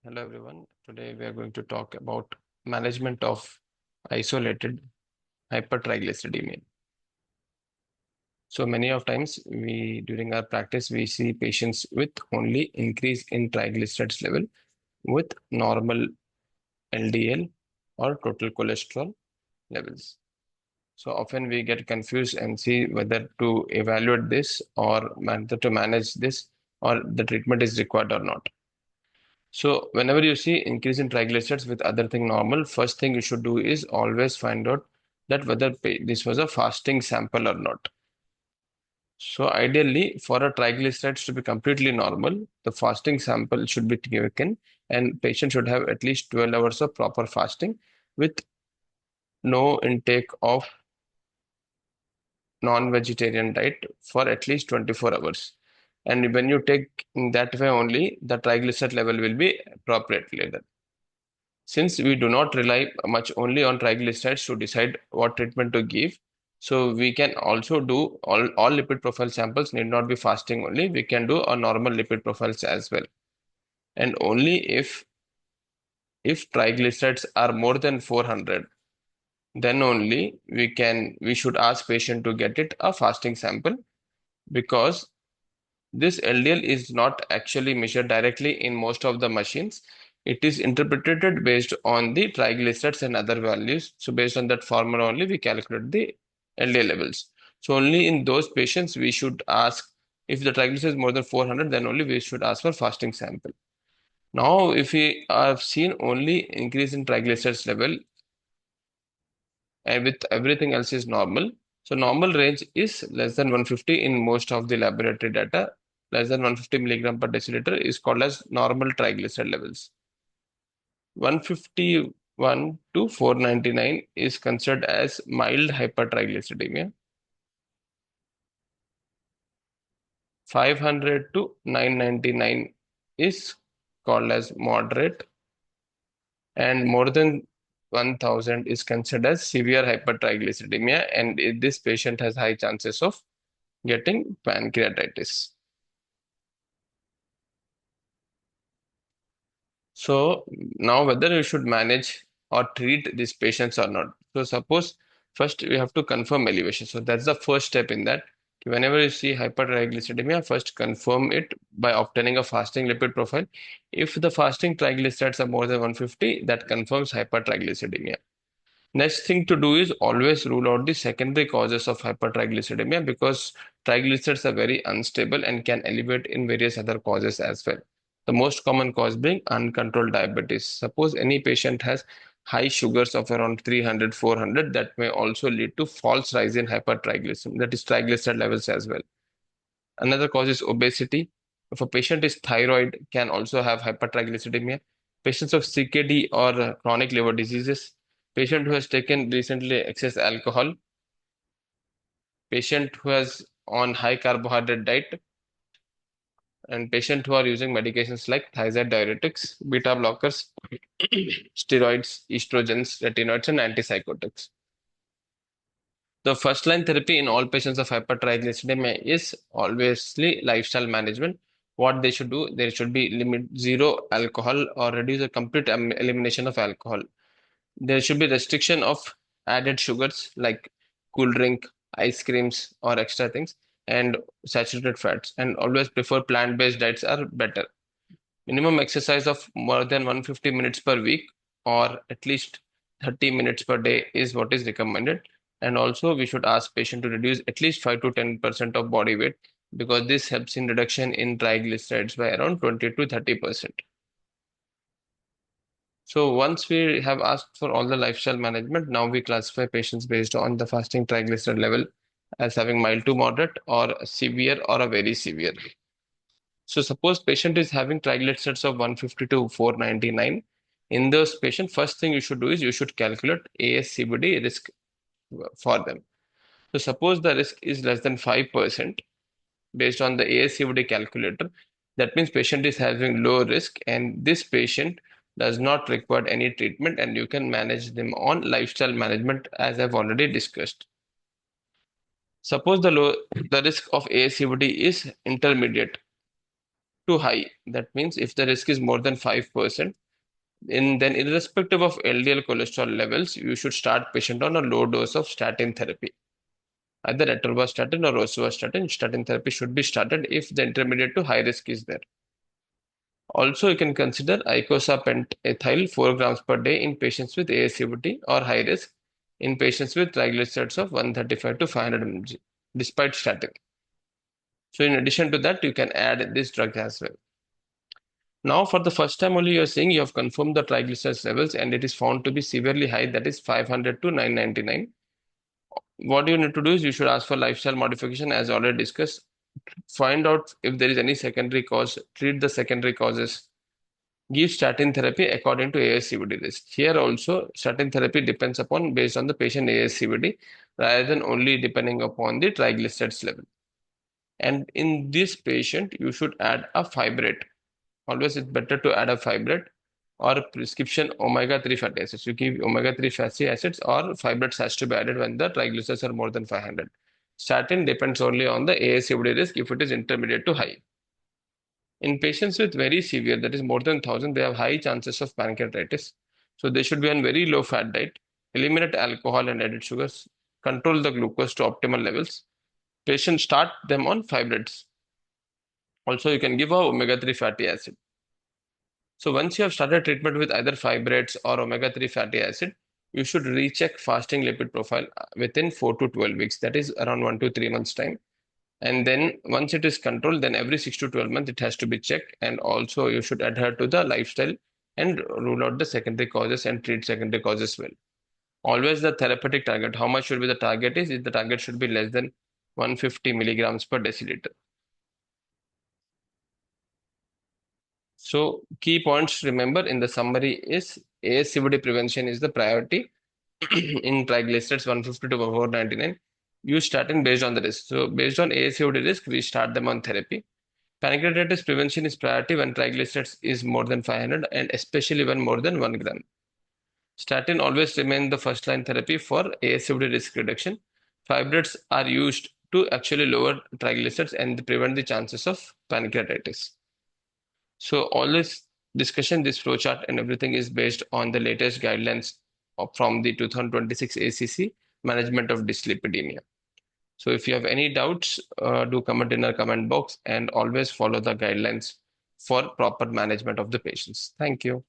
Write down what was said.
Hello everyone. Today we are going to talk about management of isolated hypertriglyceridemia. So many of times during our practice we see patients with only increase in triglycerides level with normal LDL or total cholesterol levels. So often we get confused and see whether to evaluate this or whether to manage this or the treatment is required or not. So whenever you see increase in triglycerides with other thing normal, first thing you should do is always find out that whether this was a fasting sample or not. So ideally, for a triglycerides to be completely normal, the fasting sample should be taken and patient should have at least 12 hours of proper fasting with no intake of non-vegetarian diet for at least 24 hours. And when you take in that way only, the triglyceride level will be appropriately. Since we do not rely much only on triglycerides to decide what treatment to give, so we can also do all lipid profile samples need not be fasting only. We can do a normal lipid profiles as well. And only if triglycerides are more than 400, then only we should ask patient to get it a fasting sample because this LDL is not actually measured directly in most of the machines. It is interpreted based on the triglycerides and other values. So based on that formula only, we calculate the LDL levels. So only in those patients, we should ask if the triglycerides is more than 400, then only we should ask for fasting sample. Now, if we have seen only increase in triglycerides level and with everything else is normal. So normal range is less than 150 in most of the laboratory data. Less than 150 milligram per deciliter is called as normal triglyceride levels. 151 to 499 is considered as mild hypertriglyceridemia. 500 to 999 is called as moderate, and more than 1000 is considered as severe hypertriglyceridemia, and this patient has high chances of getting pancreatitis. So now whether you should manage or treat these patients or not. So suppose first we have to confirm elevation. So that's the first step in that. Whenever you see hypertriglyceridemia, first confirm it by obtaining a fasting lipid profile. If the fasting triglycerides are more than 150, that confirms hypertriglyceridemia. Next thing to do is always rule out the secondary causes of hypertriglyceridemia because triglycerides are very unstable and can elevate in various other causes as well. The most common cause being uncontrolled diabetes. Suppose any patient has high sugars of around 300, 400, that may also lead to false rise in hypertriglyceridemia, that is triglyceride levels as well. Another cause is obesity. If a patient is thyroid, can also have hypertriglyceridemia. Patients of CKD or chronic liver diseases. Patient who has taken recently excess alcohol. Patient who has on high carbohydrate diet. And patient who are using medications like thiazide diuretics, beta blockers, steroids, estrogens, retinoids, and antipsychotics. The first line therapy in all patients of hypertriglyceridemia is obviously lifestyle management. What they should do, there should be limit zero alcohol or reduce the complete elimination of alcohol. There should be restriction of added sugars like cool drink, ice creams, or extra things, and saturated fats. And always prefer plant-based diets are better. Minimum exercise of more than 150 minutes per week or at least 30 minutes per day is what is recommended. And also we should ask patient to reduce at least 5 to 10% of body weight because this helps in reduction in triglycerides by around 20 to 30%. So once we have asked for all the lifestyle management, now we classify patients based on the fasting triglyceride level as having mild to moderate or severe or a very severe. So suppose patient is having triglycerides of 150 to 499. In those patient, first thing you should do is you should calculate ASCVD risk for them. So suppose the risk is less than 5% based on the ASCVD calculator. That means patient is having low risk and this patient does not require any treatment and you can manage them on lifestyle management as I've already discussed. Suppose the risk of ASCVD is intermediate. to high. That means if the risk is more than 5%, then irrespective of LDL cholesterol levels, you should start patient on a low dose of statin therapy. Either atorvastatin or rosuvastatin, statin therapy should be started if the intermediate to high risk is there. Also, you can consider icosapent ethyl 4 grams per day in patients with ASCVD or high risk in patients with triglycerides of 135 to 500 mg, despite statin. So, in addition to that, you can add this drug as well. Now, for the first time only, you're saying you have confirmed the triglycerides levels and it is found to be severely high, that is 500 to 999. What you need to do is you should ask for lifestyle modification, as already discussed. Find out if there is any secondary cause, treat the secondary causes, give statin therapy according to ASCVD risk. Here also, statin therapy depends upon based on the patient ASCVD rather than only depending upon the triglycerides level. And in this patient, you should add a fibrate. Always it's better to add a fibrate or prescription omega-3 fatty acids. You give omega-3 fatty acids or fibrates has to be added when the triglycerides are more than 500. Statin depends only on the ASCVD risk if it is intermediate to high. In patients with very severe, that is more than 1000, they have high chances of pancreatitis. So they should be on very low fat diet, eliminate alcohol and added sugars, control the glucose to optimal levels. Patients start them on fibrates. Also, you can give a omega-3 fatty acid. So once you have started treatment with either fibrates or omega-3 fatty acid, you should recheck fasting lipid profile within 4 to 12 weeks. That is around 1 to 3 months time. And then once it is controlled, then every 6 to 12 months it has to be checked. And also you should adhere to the lifestyle and rule out the secondary causes and treat secondary causes well. Always the therapeutic target. How much should be the target is the target should be less than 150 milligrams per deciliter. So key points to remember in the summary is ASCVD prevention is the priority in triglycerides 150 to 499. Use statin based on the risk. So based on ASCVD risk, we start them on therapy. Pancreatitis prevention is priority when triglycerides is more than 500 and especially when more than 1 gram. Statin always remain the first line therapy for ASCVD risk reduction. Fibrates are used to actually lower triglycerides and prevent the chances of pancreatitis. So all this discussion, this flowchart and everything is based on the latest guidelines from the 2026 ACC management of dyslipidemia. So if you have any doubts, do comment in our comment box and always follow the guidelines for proper management of the patients. Thank you.